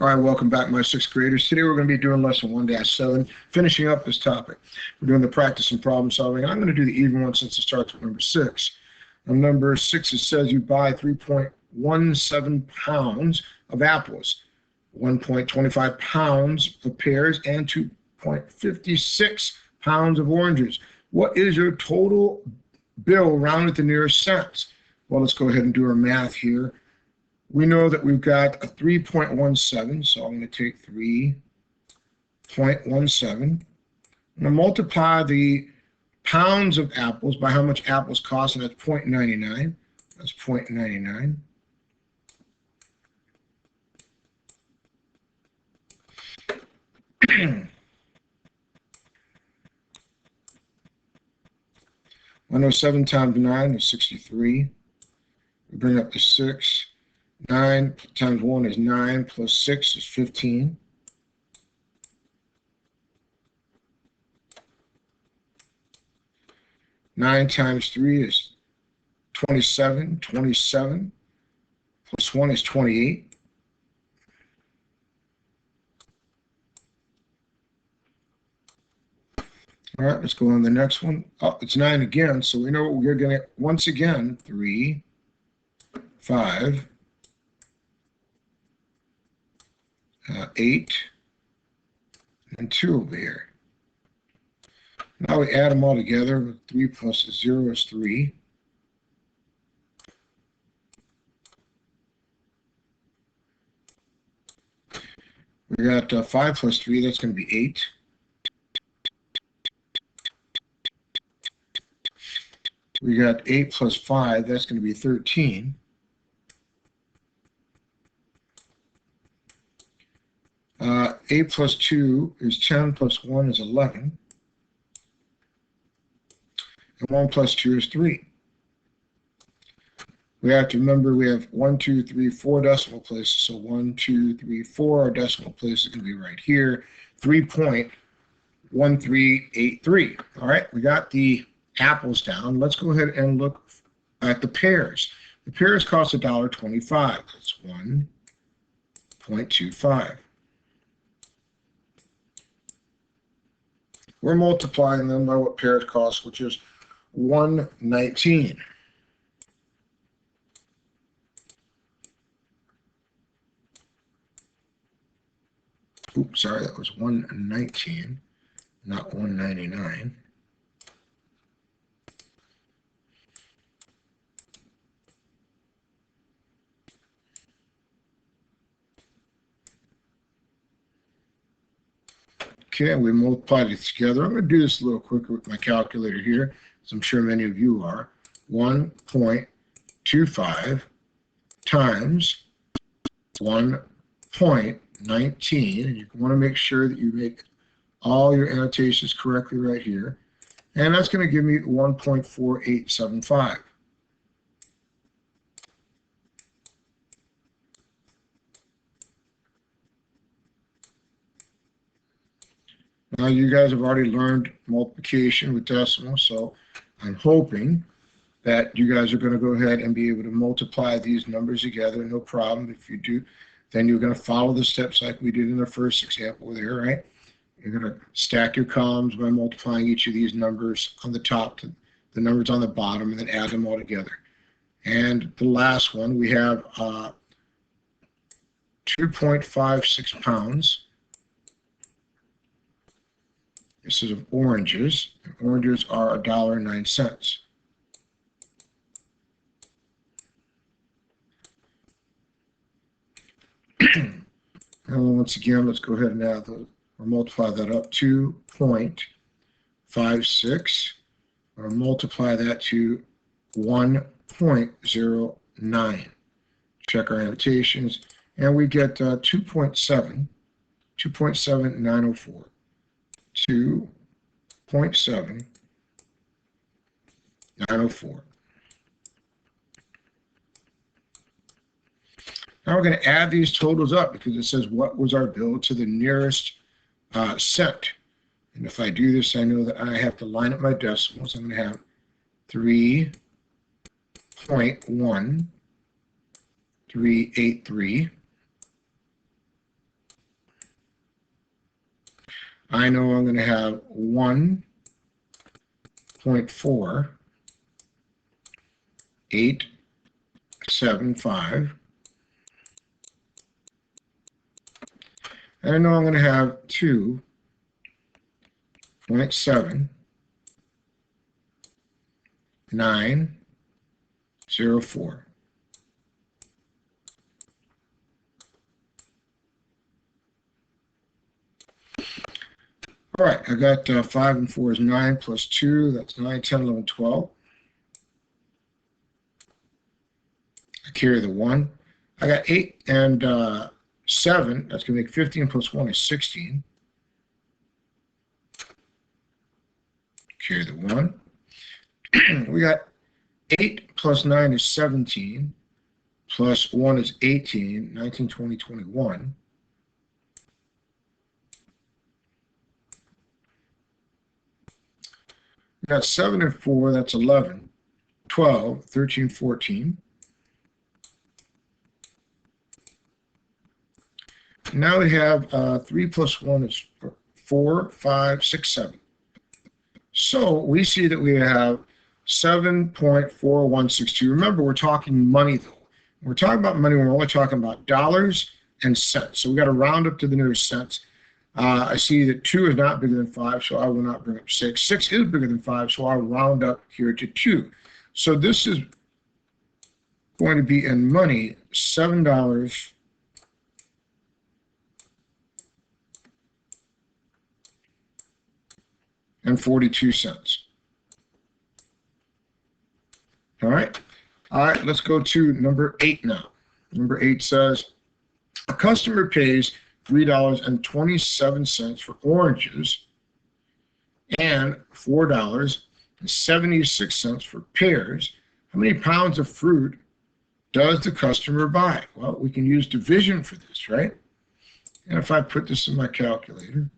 All right, welcome back, my sixth graders. Today we're going to be doing lesson 1-7, finishing up this topic. We're doing the practice and problem solving. I'm going to do the even one since it starts with number 6. On number 6, it says you buy 3.17 pounds of apples, 1.25 pounds of pears, and 2.56 pounds of oranges. What is your total bill rounded to the nearest cents? Well, let's go ahead and do our math here. We know that we've got a 3.17, so I'm going to take 3.17. I'm going to multiply the pounds of apples by how much apples cost, and that's 0.99. That's 0.99. I know 7 times 9 is 63. We bring up the 6. 9 times 1 is 9, plus 6 is 15. Nine times 3 is 27. 27 plus 1 is 28. All right, let's go on to the next one. Oh, it's 9 again, so we know we're going to, once again, 3, 5, 8, and 2 over here. Now we add them all together. 3 plus 0 is 3. We got 5 plus 3, that's going to be 8. We got 8 plus 5, that's going to be 13. Uh, 8 plus 2 is 10, plus 1 is 11. And 1 plus 2 is 3. We have to remember we have 1, 2, 3, 4 decimal places. So 1, 2, 3, 4, our decimal place is going to be right here. 3.1383. All right, we got the apples down. Let's go ahead and look at the pears. The pears cost $1.25. That's 1.25. We're multiplying them by what pears cost, which is 1.19. Oops, sorry, that was 1.19, not 1.99. Okay, we multiplied it together. I'm going to do this a little quicker with my calculator here, as I'm sure many of you are. 1.25 times 1.19, and you want to make sure that you make all your annotations correctly right here. And that's going to give me 1.4875. Now you guys have already learned multiplication with decimals, so I'm hoping that you guys are going to go ahead and be able to multiply these numbers together, no problem. If you do, then you're going to follow the steps like we did in the first example there, right? You're going to stack your columns by multiplying each of these numbers on the top to the numbers on the bottom, and then add them all together. And the last one, we have 2.56 pounds. This is of oranges. Oranges are $1.09. And once again, let's go ahead and add or multiply that up. 2.56, or multiply that to 1.09. Check our annotations, and we get 2.7904. 2.7904. Now we're going to add these totals up because it says what was our bill to the nearest cent. And if I do this, I know that I have to line up my decimals. I'm going to have 3.1383 I know I'm going to have 1.4875. And I know I'm going to have 2.7904. All right, I got 5 and 4 is 9 plus 2. That's 9, 10, 11, 12. I carry the 1. I got 8 and 7. That's going to make 15 plus 1 is 16. Carry the 1. We got 8 plus 9 is 17. Plus 1 is 18. 19, 20, 21. We got 7 and 4, that's 11, 12, 13, 14. Now we have 3 plus 1 is 4, 5, 6, 7. So we see that we have 7.4162. Remember, we're talking money, though. When we're talking about money, we're only talking about dollars and cents. So we got to round up to the nearest cents. I see that 2 is not bigger than 5, so I will not bring up 6. 6 is bigger than 5, so I'll round up here to 2. So this is going to be in money, $7.42. All right. All right, let's go to number 8 now. Number 8 says, a customer pays $3.27 for oranges and $4.76 for pears. How many pounds of fruit does the customer buy? Well, we can use division for this, right? And if I put this in my calculator,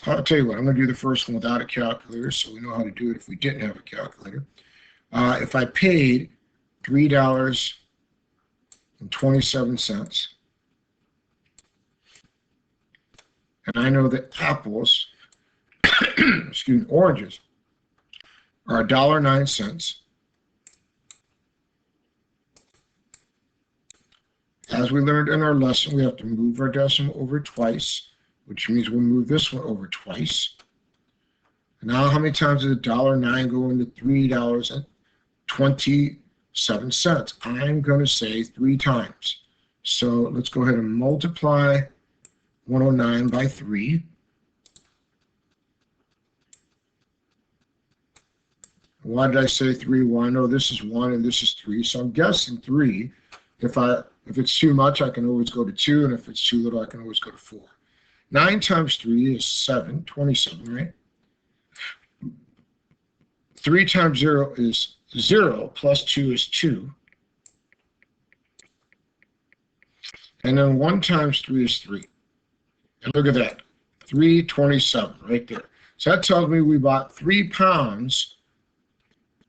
I'll tell you what, I'm going to do the first one without a calculator so we know how to do it if we didn't have a calculator. If I paid $3.27, and I know that apples, excuse me, oranges are $1.09. As we learned in our lesson, we have to move our decimal over twice, which means we'll move this one over twice. Now, how many times does $1.09 go into $3.27? I'm going to say 3 times. So let's go ahead and multiply 109 by 3. Why did I say 3? Well, I know this is 1 and this is 3, so I'm guessing 3. If it's too much, I can always go to 2, and if it's too little, I can always go to 4. 9 times 3 is 7, 27, right? 3 times 0 is 0, plus 2 is 2. And then 1 times 3 is 3. And look at that, 327 right there. So that tells me we bought 3 pounds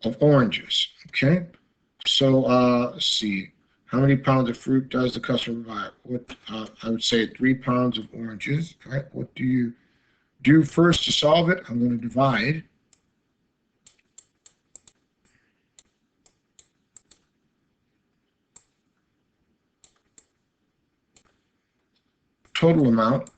of oranges, okay? So let's see, how many pounds of fruit does the customer buy? I would say 3 pounds of oranges, right? What do you do first to solve it? I'm going to divide. Total amount.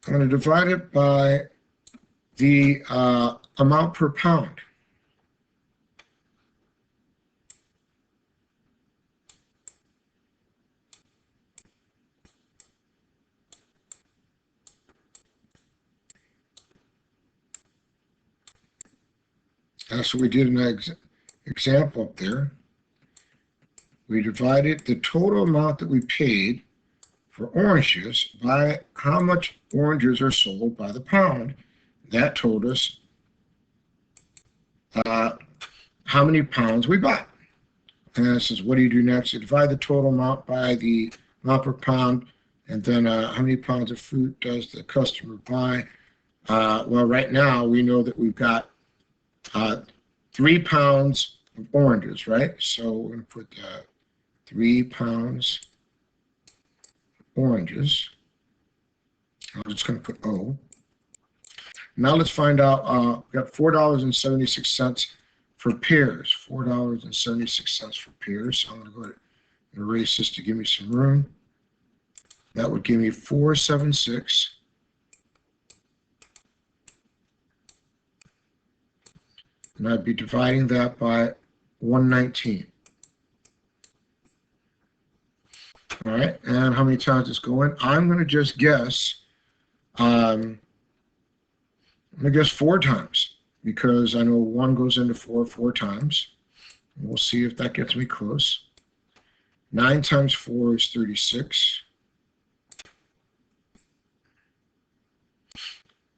I'm going to divide it by the amount per pound. That's what we did in that example up there. We divided the total amount that we paid for oranges by how much oranges are sold by the pound. That told us how many pounds we bought. And this is, what do you do next? You divide the total amount by the amount per pound, And then how many pounds of fruit does the customer buy? Well, right now we know that we've got 3 pounds of oranges, right? So we're going to put 3 pounds oranges. I'm just going to put O. Now let's find out. We got $4.76 for pears. $4.76 for pears. So I'm going to go ahead and erase this to give me some room. That would give me 476. And I'd be dividing that by 119. All right, and how many times it's going? I'm going to just guess. I'm going to guess 4 times because I know 1 goes into 4 times. We'll see if that gets me close. 9 times 4 is 36.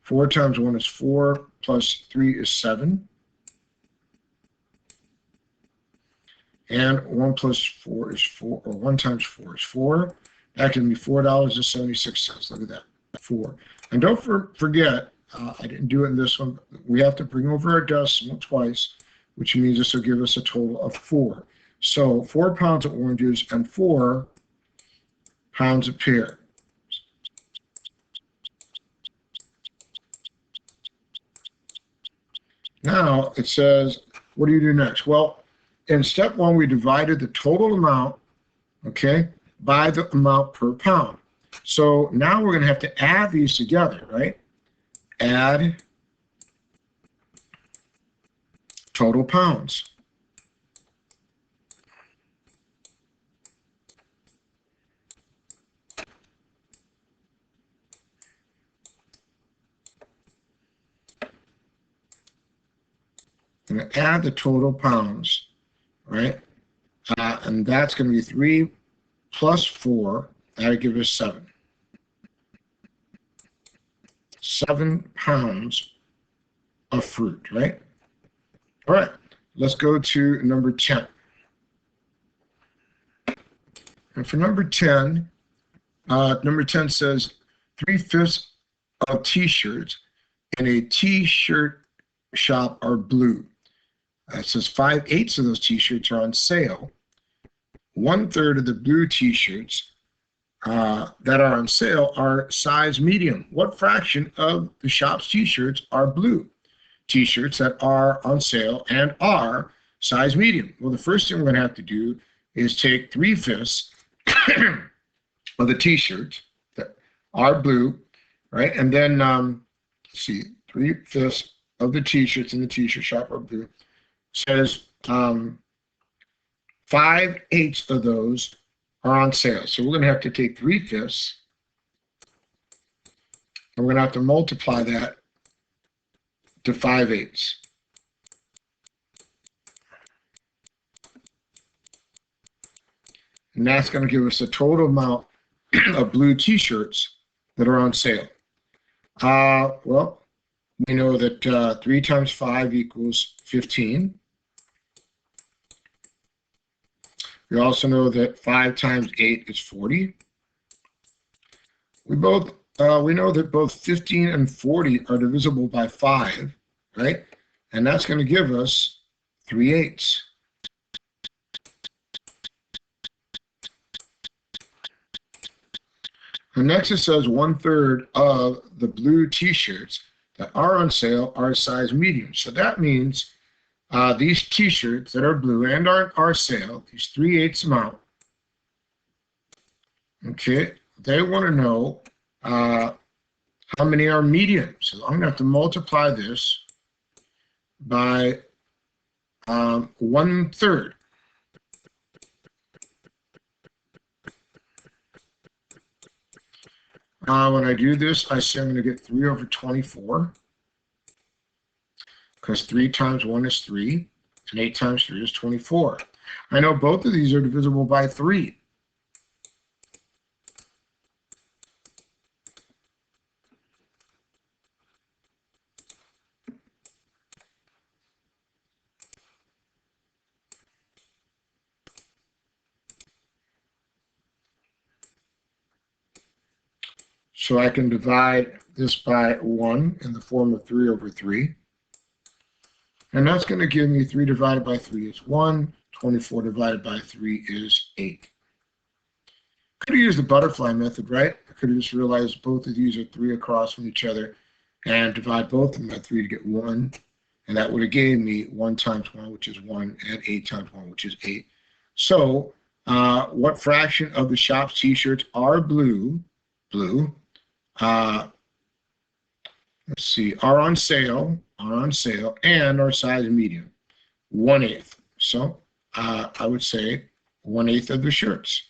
4 times 1 is 4, plus 3 is 7. And 1 plus 4 is 4, or 1 times 4 is 4. That can be $4.76. Look at that, 4. And don't forget, I didn't do it in this one. We have to bring over our decimal twice, which means this will give us a total of 4. So 4 pounds of oranges and 4 pounds of pear. Now it says, what do you do next? Well, in step 1, we divided the total amount, okay, by the amount per pound. So now we're going to have to add these together, right? Add total pounds. I'm going to add the total pounds, right? And that's going to be 3 plus 4. That'll give us 7. 7 pounds of fruit, right? All right, let's go to number 10. And for number 10 says 3/5 of T-shirts in a T-shirt shop are blue. It says 5/8 of those T-shirts are on sale. 1/3 of the blue T-shirts that are on sale are size medium. What fraction of the shop's T-shirts are blue T-shirts that are on sale and are size medium? Well, the first thing we're going to have to do is take 3/5 of the T-shirts that are blue, right? And then, see, 3/5 of the T-shirts in the T-shirt shop are blue. Says 5/8 of those are on sale. So we're going to have to take 3/5, and we're going to have to multiply that to 5/8. And that's going to give us a total amount of blue T-shirts that are on sale. Well, we know that 3 times 5 equals 15. We also know that 5 times 8 is 40. We know that both 15 and 40 are divisible by 5, right? And that's going to give us 3/8. And next it says 1/3 of the blue T-shirts that are on sale are size medium. So that means these T-shirts that are blue and are sale, these 3/8 amount, okay, they want to know how many are medium. So I'm going to have to multiply this by 1/3. When I do this, I say I'm going to get 3/24, because 3 times 1 is 3, and 8 times 3 is 24. I know both of these are divisible by 3. So I can divide this by 1 in the form of 3 over 3. And that's going to give me 3 divided by 3 is 1. 24 divided by 3 is 8. Could have used the butterfly method, right? I could have just realized both of these are 3 across from each other and divide both of them by 3 to get 1. And that would have given me 1 times 1, which is 1, and 8 times 1, which is 8. So what fraction of the shop's t-shirts are blue, let's see, are on sale, and are size medium? 1/8. So I would say 1/8 of the shirts.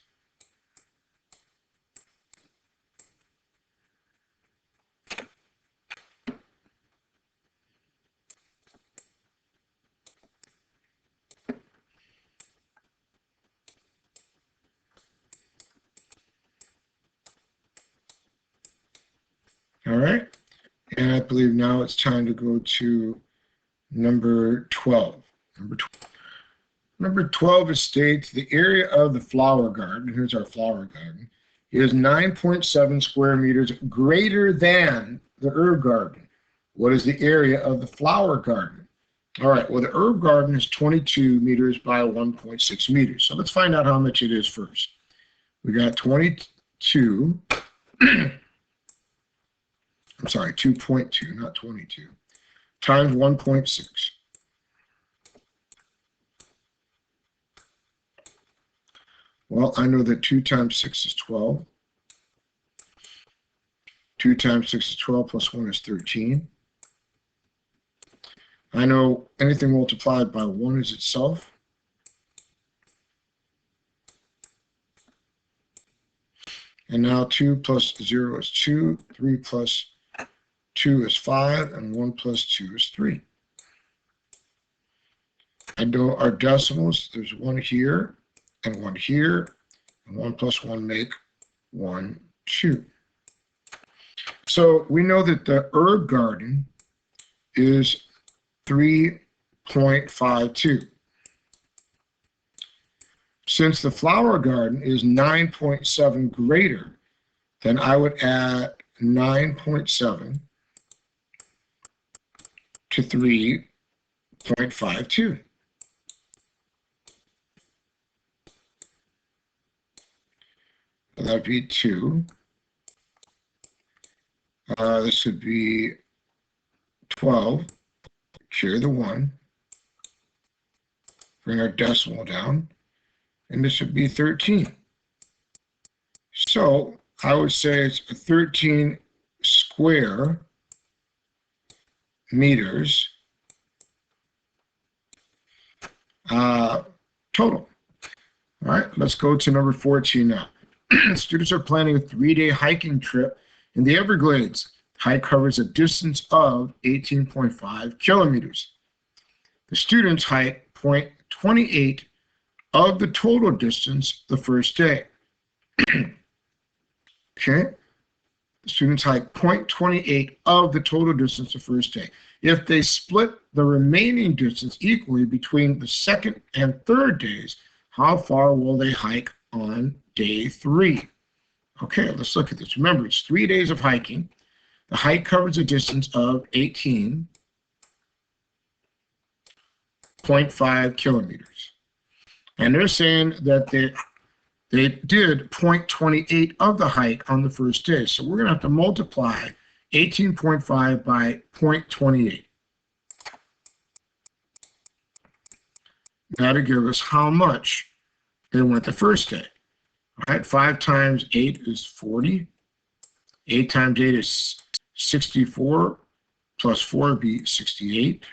All right, and I believe now it's time to go to number 12. Number 12 states the area of the flower garden, here's our flower garden, is 9.7 square meters greater than the herb garden. What is the area of the flower garden? All right, well, the herb garden is 22 meters by 1.6 meters. So let's find out how much it is first. We got 22, I'm sorry, 2.2, not 22, times 1.6. Well, I know that 2 times 6 is 12. 2 times 6 is 12 plus 1 is 13. I know anything multiplied by 1 is itself. And now 2 plus 0 is 2, 3 plus 2 is 5, and 1 plus 2 is 3. I know our decimals, there's 1 here, and 1 here, and 1 plus 1 make 1, 2. So we know that the herb garden is 3.52. Since the flower garden is 9.7 greater, then I would add 9.7 to 3.52. That'd be 2. This would be 12. Carry the 1. Bring our decimal down. And this would be 13. So I would say it's 13 square meters total. All right, let's go to number 14 now. Students are planning a 3-day hiking trip in the Everglades. Hike covers a distance of 18.5 kilometers. The students hike 0.28 of the total distance the first day. Okay, the students hike 0.28 of the total distance the first day. If they split the remaining distance equally between the second and third days, how far will they hike on day 3? Okay, let's look at this. Remember, it's 3 days of hiking. The hike covers a distance of 18.5 kilometers. And they're saying that they did 0.28 of the hike on the first day. So we're going to have to multiply 18.5 by 0.28. That'll give us how much they went the first day. All right, 5 times 8 is 40. 8 times 8 is 64, plus 4 would be 68.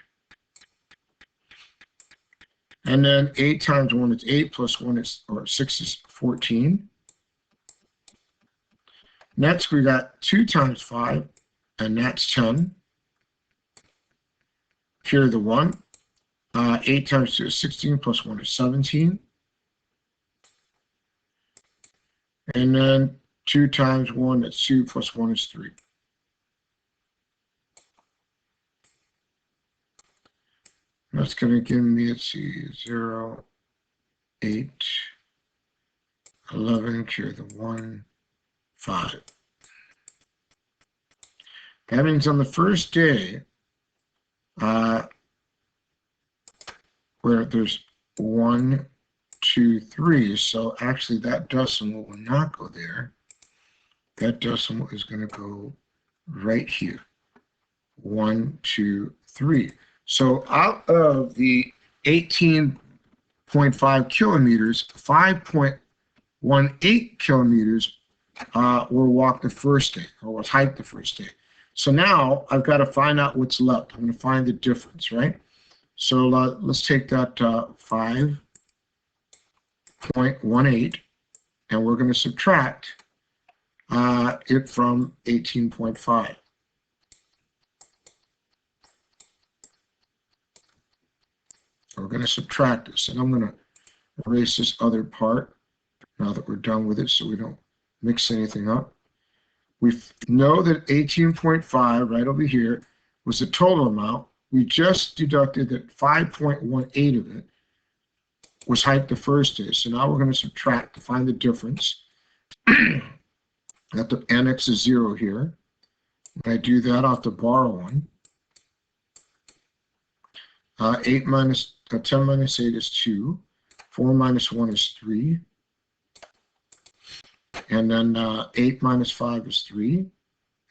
And then 8 times 1 is 8, plus 1 is, or 6 is 14. Next, we got 2 times 5, and that's 10. Here the 1. 8 times 2 is 16, plus 1 is 17. And then 2 times 1, that's 2, plus 1 is 3. That's going to give me, let's see, 0, 8, 11, carry the 1, 5. That means on the first day, where there's 1, 2, 3, so actually that decimal will not go there. That decimal is going to go right here. 1, 2, 3. So out of the 18.5 kilometers, 5.18 kilometers were walked the first day, or was hiked the first day. So now I've got to find out what's left. I'm going to find the difference, right? So let's take that 5.18, and we're going to subtract it from 18.5. So we're going to subtract this, and I'm going to erase this other part now that we're done with it so we don't mix anything up. We know that 18.5 right over here was the total amount. We just deducted that 5.18 of it was hiked the first day. So now we're going to subtract to find the difference. That the nx is 0 here. When I do that, I'll have to borrow one. 10 minus 8 is 2. 4 minus 1 is 3. And then 8 minus 5 is 3.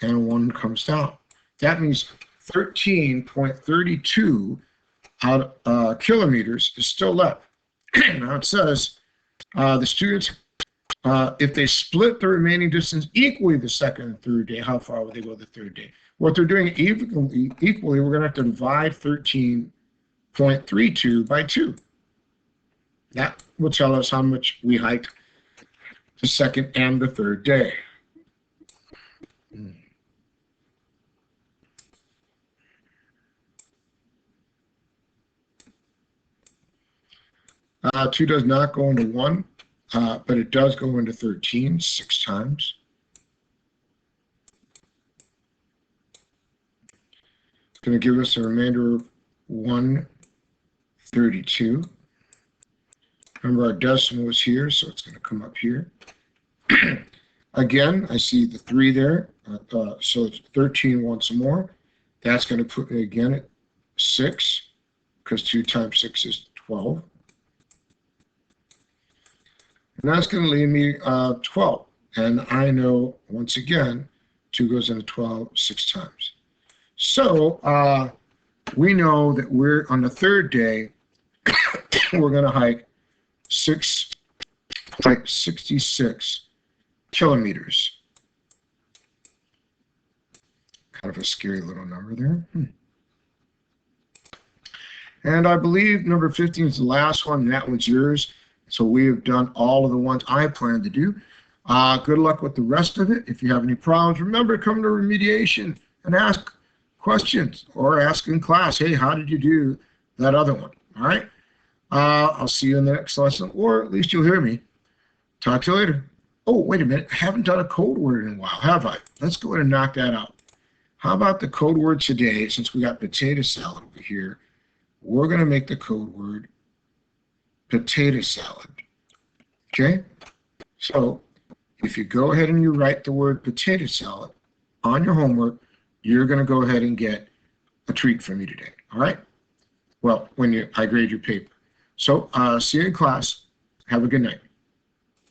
And 1 comes down. That means 13.32 kilometers is still left. Now it says the students, if they split the remaining distance equally the second and third day, how far would they go the third day? Well, if they're doing it equally, we're going to have to divide 13.32 by 2. That will tell us how much we hiked the second and the third day. 2 does not go into 1, but it does go into 13 6 times. It's going to give us a remainder of 132. Remember, our decimal is here, so it's going to come up here. Again, I see the 3 there, so it's 13 once more. That's going to put me again at 6, because 2 times 6 is 12. And that's going to leave me 12. And I know, once again, 2 goes into 12 6 times. So we know that we're on the third day, we're going to hike 66 kilometers. Kind of a scary little number there. And I believe number 15 is the last one, and that one's yours. So we have done all of the ones I plan to do. Good luck with the rest of it. If you have any problems, remember to come to remediation and ask questions or ask in class, hey, how did you do that other one? All right. I'll see you in the next lesson, or at least you'll hear me. Talk to you later. Oh, wait a minute. I haven't done a code word in a while, have I? Let's go ahead and knock that out. How about the code word today, since we got potato salad over here, we're going to make the code word potato salad. Okay? So if you go ahead and you write the word potato salad on your homework, you're going to go ahead and get a treat from me today. All right? Well, when I grade your paper. So see you in class. Have a good night.